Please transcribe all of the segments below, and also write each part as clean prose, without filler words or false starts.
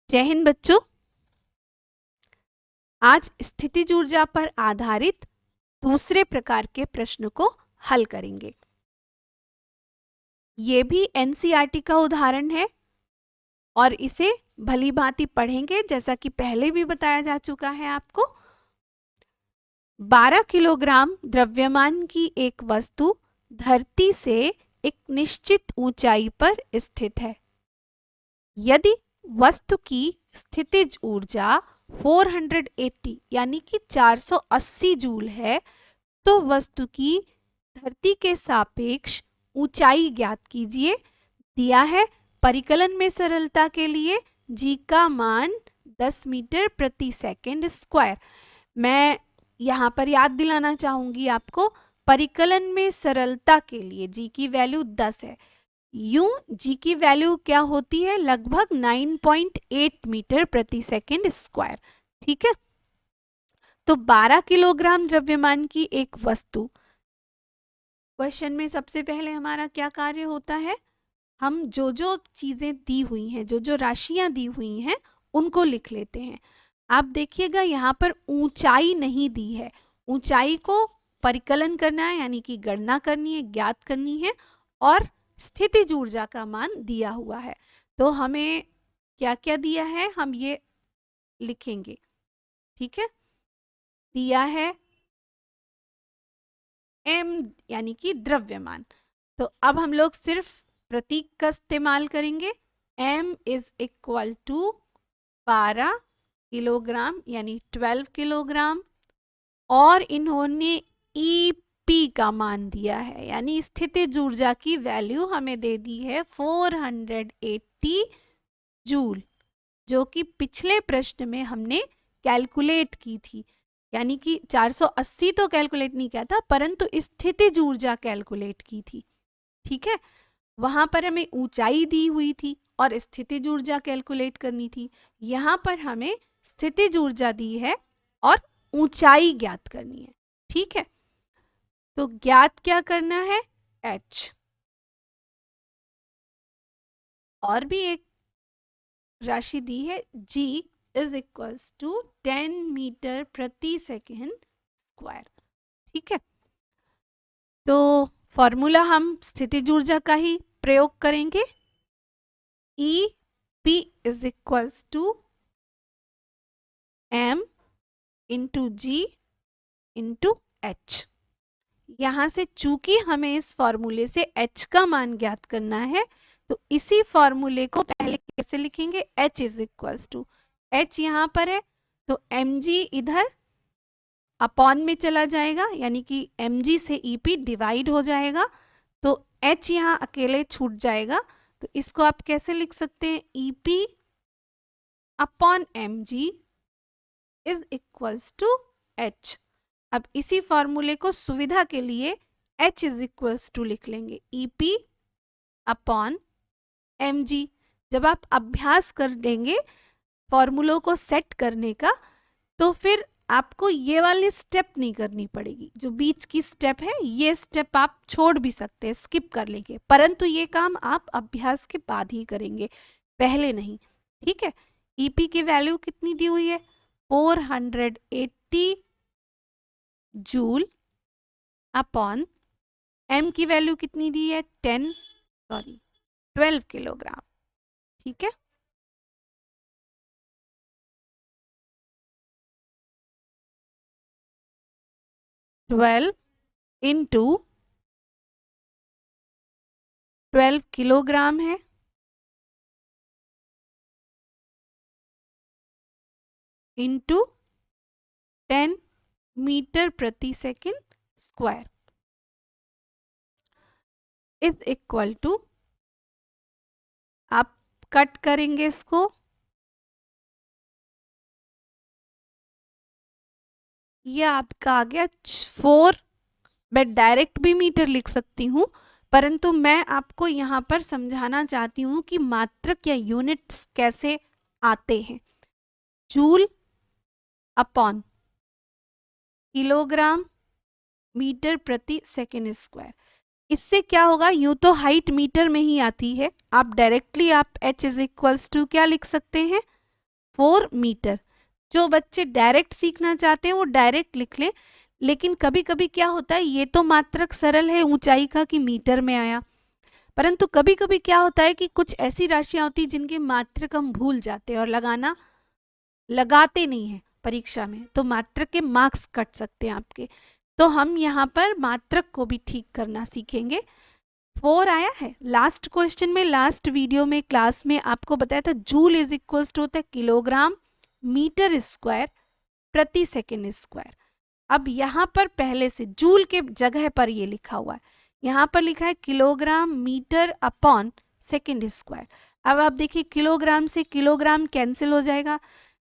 जय हिंद बच्चों। आज स्थितिज ऊर्जा पर आधारित दूसरे प्रकार के प्रश्न को हल करेंगे। ये भी एनसीईआरटी का उदाहरण है और इसे भली भांति पढ़ेंगे, जैसा कि पहले भी बताया जा चुका है आपको। 12 किलोग्राम द्रव्यमान की एक वस्तु धरती से एक निश्चित ऊंचाई पर स्थित है। यदि वस्तु की स्थितिज ऊर्जा 480 यानी कि 480 जूल है, तो वस्तु की धरती के सापेक्ष ऊंचाई ज्ञात कीजिए। दिया है परिकलन में सरलता के लिए जी का मान 10 मीटर प्रति सेकंड स्क्वायर। मैं यहाँ पर याद दिलाना चाहूंगी आपको, परिकलन में सरलता के लिए जी की वैल्यू 10 है। यूं जी की वैल्यू क्या होती है, लगभग 9.8 मीटर प्रति सेकंड स्क्वायर। ठीक है, तो 12 किलोग्राम द्रव्यमान की एक वस्तु। क्वेश्चन में सबसे पहले हमारा क्या कार्य होता है, हम जो जो चीजें दी हुई हैं, जो जो राशियां दी हुई हैं, उनको लिख लेते हैं। आप देखिएगा यहाँ पर ऊंचाई नहीं दी है, ऊंचाई को परिकलन करना है, यानी कि गणना करनी है, ज्ञात करनी है, और स्थितिज ऊर्जा का मान दिया हुआ है। तो हमें क्या क्या दिया है हम ये लिखेंगे। ठीक है, दिया है m यानी कि द्रव्यमान। तो अब हम लोग सिर्फ प्रतीक का इस्तेमाल करेंगे। m is equal to 12 kilogram यानी 12 किलोग्राम, और इन्होंने EP का मान दिया है, यानी स्थितिज ऊर्जा की वैल्यू हमें दे दी है 480 जूल, जो कि पिछले प्रश्न में हमने कैलकुलेट की थी। यानी कि 480 तो कैलकुलेट नहीं किया था, परंतु स्थितिज ऊर्जा कैलकुलेट की थी। ठीक है, वहां पर हमें ऊंचाई दी हुई थी और स्थितिज ऊर्जा कैलकुलेट करनी थी। यहाँ पर हमें स्थितिज ऊर्जा दी है और ऊंचाई ज्ञात करनी है। ठीक है, तो ज्ञात क्या करना है, h। और भी एक राशि दी है, g is equals to 10 metre प्रति सेकेंड स्क्वायर। ठीक है, तो फॉर्मूला हम स्थितिज ऊर्जा का ही प्रयोग करेंगे। EP is equals to m into g into h। यहां से चूंकि हमें इस फॉर्मूले से h का मान ज्ञात करना है, तो इसी फॉर्मूले को पहले कैसे लिखेंगे, h is equals to, h यहाँ पर है तो mg इधर अपॉन में चला जाएगा, यानी कि mg से EP डिवाइड हो जाएगा, तो h यहाँ अकेले छूट जाएगा। तो इसको आप कैसे लिख सकते हैं, EP upon mg is equals to h। अब इसी फॉर्मूले को सुविधा के लिए h इज इक्वल्स टू लिख लेंगे, EP अपॉन mg। जब आप अभ्यास कर देंगे फॉर्मूलों को सेट करने का, तो फिर आपको ये वाली स्टेप नहीं करनी पड़ेगी। जो बीच की स्टेप है, ये स्टेप आप छोड़ भी सकते हैं, स्किप कर लेंगे, परंतु ये काम आप अभ्यास के बाद ही करेंगे, पहले नहीं। ठीक है, EP की वैल्यू कितनी दी हुई है, 480 जूल अपॉन m की वैल्यू कितनी दी है, 12 किलोग्राम। ठीक है, ट्वेल्व इंटू 12 किलोग्राम है, इंटू 10 मीटर प्रति second square is equal to, आप कट करेंगे इसको, ये आपका आ गया 4। मैं डायरेक्ट भी मीटर लिख सकती हूँ, परंतु मैं आपको यहाँ पर समझाना चाहती हूँ कि मात्रक या यूनिट्स कैसे आते हैं। जूल अपॉन किलोग्राम मीटर प्रति सेकेंड स्क्वायर। इससे क्या होगा, यूं तो हाइट मीटर में ही आती है, आप डायरेक्टली आप h इज इक्वल्स टू क्या लिख सकते हैं, 4 मीटर। जो बच्चे डायरेक्ट सीखना चाहते हैं वो डायरेक्ट लिख लें, लेकिन कभी कभी क्या होता है, ये तो मात्रक सरल है ऊंचाई का कि मीटर में आया, परंतु कभी कभी क्या होता है कि कुछ ऐसी राशियां होती हैं जिनके मात्रक हम भूल जाते हैं और लगाते नहीं हैं परीक्षा में, तो मात्रक के मार्क्स कट सकते हैं आपके। तो हम यहाँ पर मात्रक को भी ठीक करना सीखेंगे। 4 आया है। लास्ट क्वेश्चन में, लास्ट वीडियो में क्लास में आपको बताया था जूल इज इक्वल्स टू होता है किलोग्राम मीटर स्क्वायर प्रति सेकेंड स्क्वायर। अब यहाँ पर पहले से जूल के जगह पर ये लिखा हुआ है, यहाँ पर लिखा है kilogram metre upon second square. अब आप देखिए किलोग्राम से किलोग्राम कैंसिल हो जाएगा,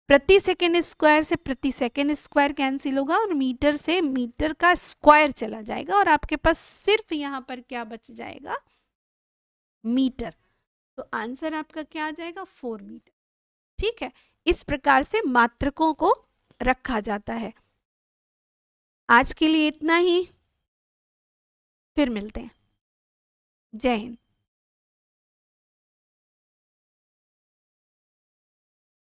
प्रति सेकेंड स्क्वायर से प्रति सेकेंड स्क्वायर कैंसिल होगा और मीटर से मीटर का स्क्वायर चला जाएगा और आपके पास सिर्फ यहाँ पर क्या बच जाएगा, मीटर। तो आंसर आपका क्या आ जाएगा, 4 मीटर। ठीक है, इस प्रकार से मात्रकों को रखा जाता है। आज के लिए इतना ही, फिर मिलते हैं। जय हिंद।